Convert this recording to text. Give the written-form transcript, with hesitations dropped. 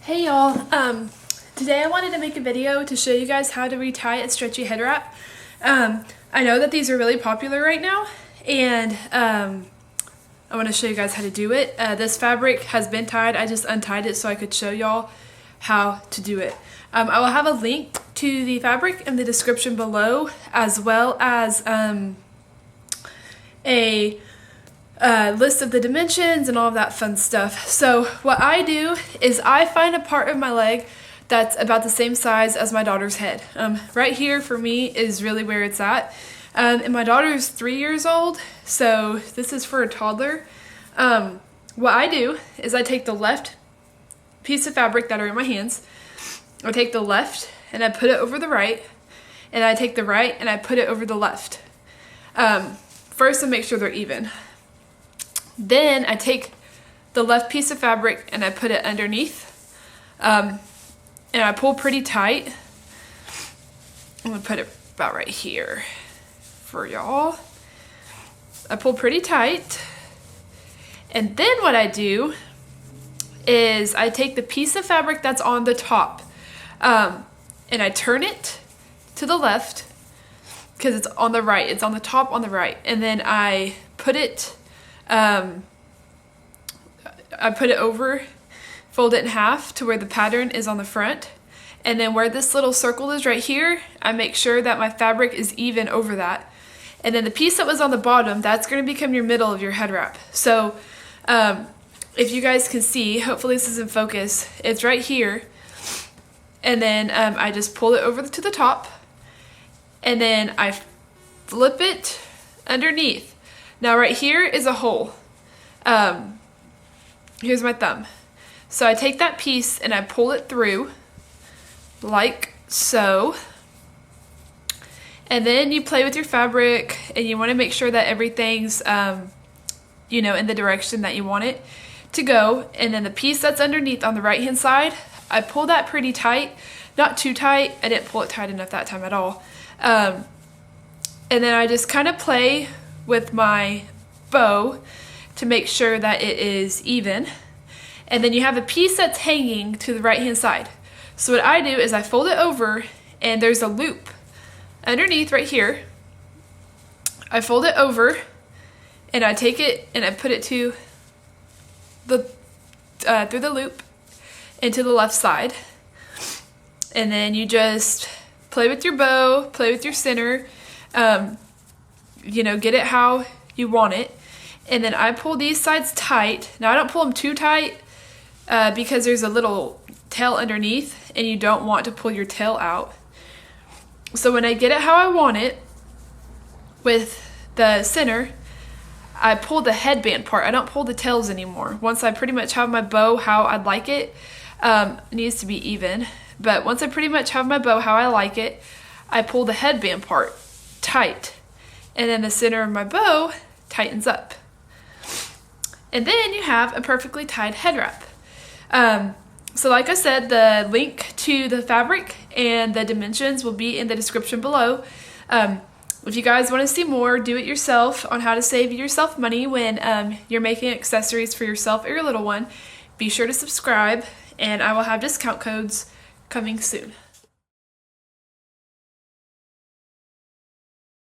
Hey y'all, today I wanted to make a video to show you guys how to retie a stretchy head wrap. I know that these are really popular right now, and I want to show you guys how to do it. This fabric has been tied. I just untied it so I could show y'all how to do it. I will have a link to the fabric in the description below, as well as a list of the dimensions and all of that fun stuff. So what I do is I find a part of my leg that's about the same size as my daughter's head. Right here for me is really where it's at. And my daughter is 3 years old, so this is for a toddler. What I do is I take the left piece of fabric that are in my hands, I take the left and I put it over the right, and I take the right and I put it over the left. First, to make sure they're even. Then I take the left piece of fabric and I put it underneath, and I pull pretty tight. I'm gonna put it about right here for y'all. I pull pretty tight, and then what I do is I take the piece of fabric that's on the top, and I turn it to the left because it's on the right. It's on the top on the right, and then I put it over, fold it in half to where the pattern is on the front, and then where this little circle is right here, I make sure that my fabric is even over that. And then the piece that was on the bottom, that's going to become your middle of your head wrap. So if you guys can see, hopefully this is in focus, it's right here, and then I just pull it over to the top, and then I flip it underneath. Now right here is a hole. Here's my thumb. So I take that piece and I pull it through like so. And then you play with your fabric and you want to make sure that everything's you know, in the direction that you want it to go. And then the piece that's underneath on the right hand side, I pull that pretty tight, not too tight. I didn't pull it tight enough that time at all. And then I just kind of play with my bow to make sure that it is even. And then you have a piece that's hanging to the right hand side. So what I do is I fold it over, and there's a loop underneath right here. I fold it over and I take it and I put it to the through the loop into the left side. And then you just play with your bow, play with your center, you know, get it how you want it. And then I pull these sides tight. Now I don't pull them too tight because there's a little tail underneath and you don't want to pull your tail out. So when I get it how I want it with the center, I pull the headband part. I don't pull the tails anymore. Once I pretty much have my bow how I'd like it, it needs to be even, but once I pretty much have my bow how I like it, I pull the headband part tight, and then the center of my bow tightens up. And then you have a perfectly tied head wrap. So like I said, the link to the fabric and the dimensions will be in the description below. If you guys want to see more do it yourself on how to save yourself money when you're making accessories for yourself or your little one, be sure to subscribe, and I will have discount codes coming soon.